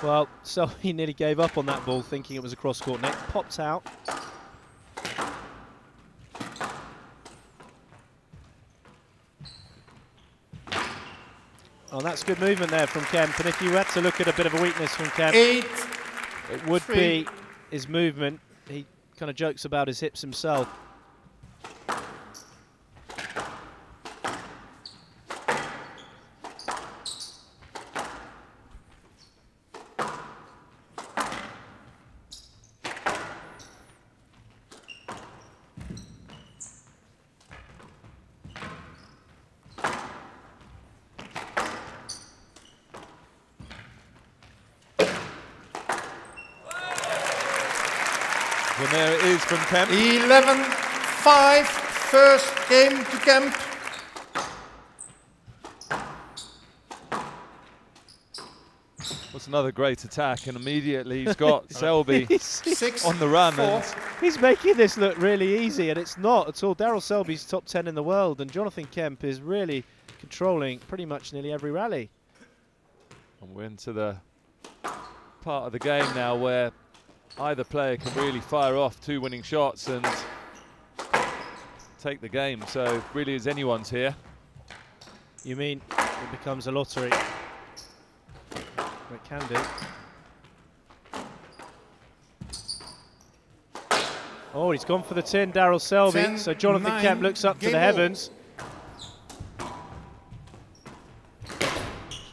Well, so he nearly gave up on that ball, thinking it was a cross-court net. Popped out. Oh, that's good movement there from Kemp. And if you had to look at a bit of a weakness from Kemp, it would be his movement. He kind of jokes about his hips himself. And there it is from Kemp. 11-5, first game to Kemp. That's another great attack, and immediately he's got Selby on the run. And he's making this look really easy, and it's not at all. Daryl Selby's top 10 in the world, and Jonathan Kemp is really controlling pretty much nearly every rally. And we're into the part of the game now where either player can really fire off 2 winning shots and take the game. So really is anyone's here. You mean it becomes a lottery? It can do. Oh, he's gone for the tin, Daryl Selby. So Jonathan Kemp looks up to the heavens.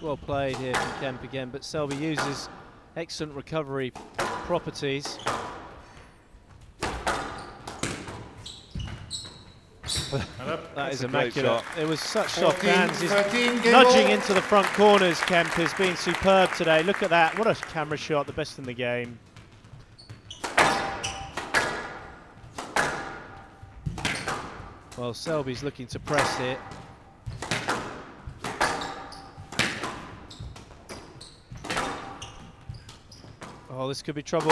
Well played here from Kemp again, but Selby uses excellent recovery properties. That is immaculate. It was such soft hands. He's nudging into the front corners. Kemp is being superb today. Look at that. What a camera shot, the best in the game. Well, Selby's looking to press here. Oh, this could be trouble.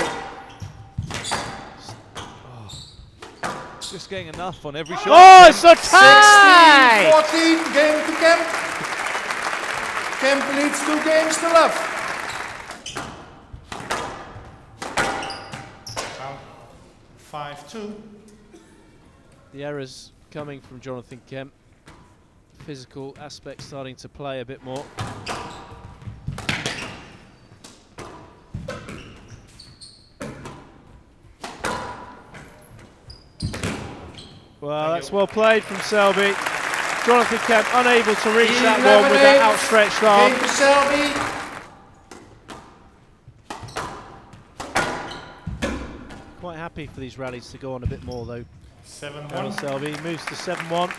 Just getting enough on every shot. Oh, it's a tie! 16-14, game to Kemp. Kemp leads 2 games to love. 5-2. The errors coming from Jonathan Kemp. Physical aspect starting to play a bit more. Well, that's well played from Selby. Jonathan Kemp unable to reach that one with that outstretched arm. Game to Selby. Quite happy for these rallies to go on a bit more though. 7-1. Selby moves to 7-1.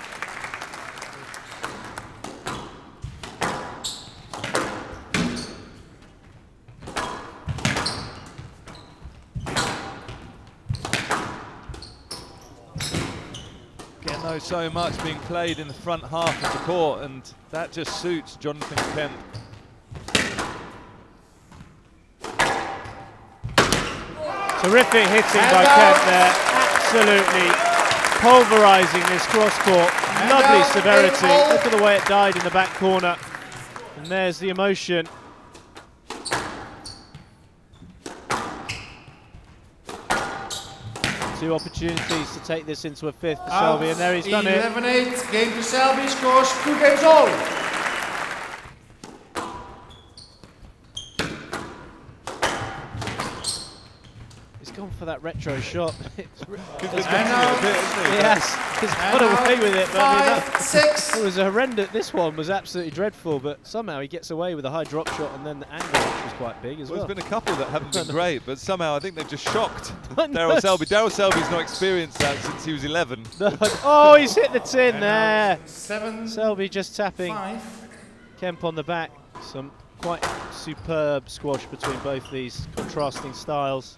So much being played in the front half of the court, and that just suits Jonathan Kemp. Terrific hitting by Kemp there, absolutely pulverising this cross court. Lovely severity. Look at the way it died in the back corner, and there's the emotion. Two opportunities to take this into a 5th for Selby, and there he's done it. 11-8, game to Selby, scores 2 games all. He's gone for that retro shot. Yes, he's got away with it. But I mean, 5-6. it was horrendous. This one was absolutely dreadful, but somehow he gets away with a high drop shot and then the angle, which was quite big as well. There's been a couple that haven't been great, but somehow I think they've just shocked Daryl Selby. Daryl Selby's not experienced that since he was 11. No. Oh, he's hit the tin there. 7. Selby just tapping 5. Kemp on the back. Some quite superb squash between both these contrasting styles.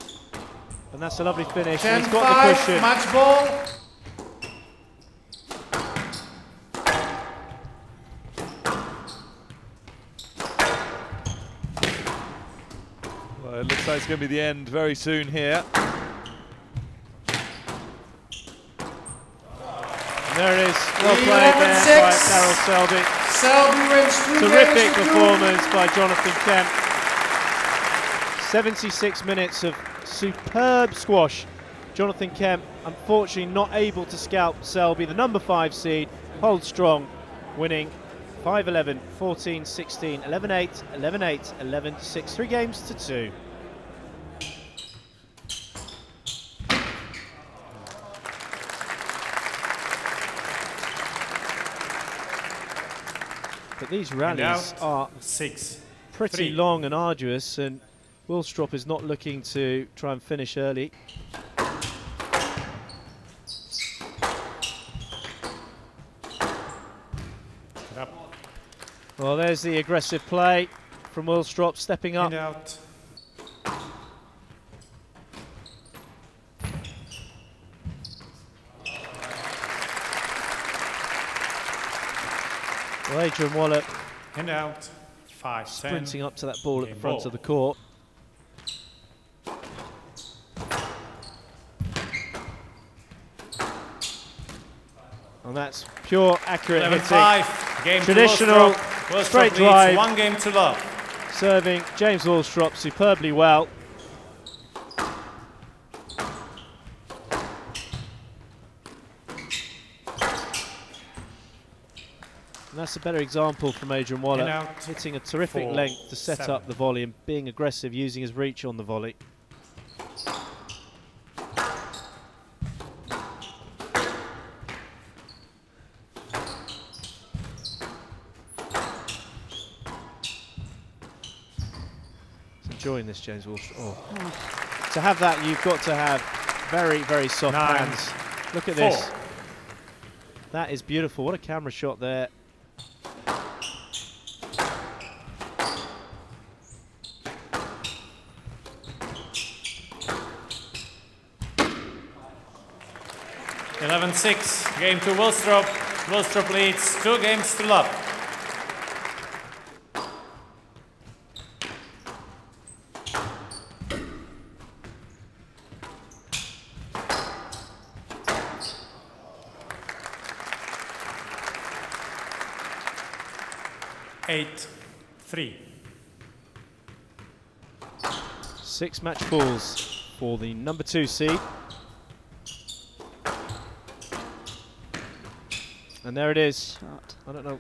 And that's a lovely finish. And he's got the cushion. Match ball. Well, it looks like it's going to be the end very soon here. And there it is. Well played there by Daryl Selby. Selby wins 2 games. Terrific performance by Jonathan Kemp. 76 minutes of superb squash. Jonathan Kemp, unfortunately not able to scalp Selby, the number 5 seed, holds strong, winning 5-11, 14-16, 11-8, 11-8, 11-6, 3 games to 2. But these rallies are pretty long and arduous, and Wilstrop is not looking to try and finish early. Well, there's the aggressive play from Wilstrop, stepping up. Well, Adrian Waller sprinting up to that ball at the front of the court. And that's pure, accurate hitting. Game Traditional straight drive. 1 game to love. Serving James Wilstrop superbly well. And that's a better example from Adrian Waller, hitting a terrific length to set up the volley and being aggressive, using his reach on the volley. Enjoying this, James Wilstrop. Oh. To have that, you've got to have very, very soft hands. Look at this. That is beautiful. What a camera shot there. (11-6), game to Wilstrop. Wilstrop leads 2 games to love. (8-3). 6 match balls for the number 2 seed. And there it is. I don't know.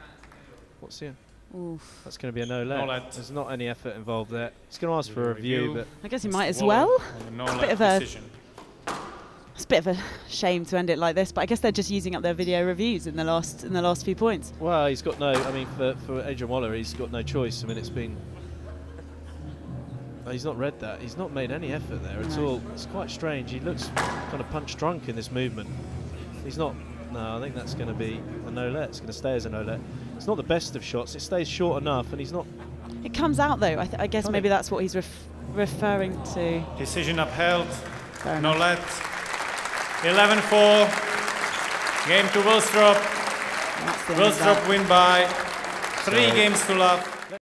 What's here? Oof. That's going to be a no-let. There's not any effort involved there. He's going to ask for a review, but I guess he might as well. It's a bit of a shame to end it like this, but I guess they're just using up their video reviews in the last few points. Well, he's got no. I mean, for Adrian Waller, he's got no choice. I mean, it's been. He's not read that. He's not made any effort there at all. It's quite strange. He looks kind of punch drunk in this movement. He's not. No, I think that's going to be a no-let. It's going to stay as a no-let. It's not the best of shots. It stays short enough, and he's not. It comes out though. I guess maybe that's what he's referring to. Decision upheld. No-let. 11-4. Game to Wilstrop. Wilstrop win by 3 games to love.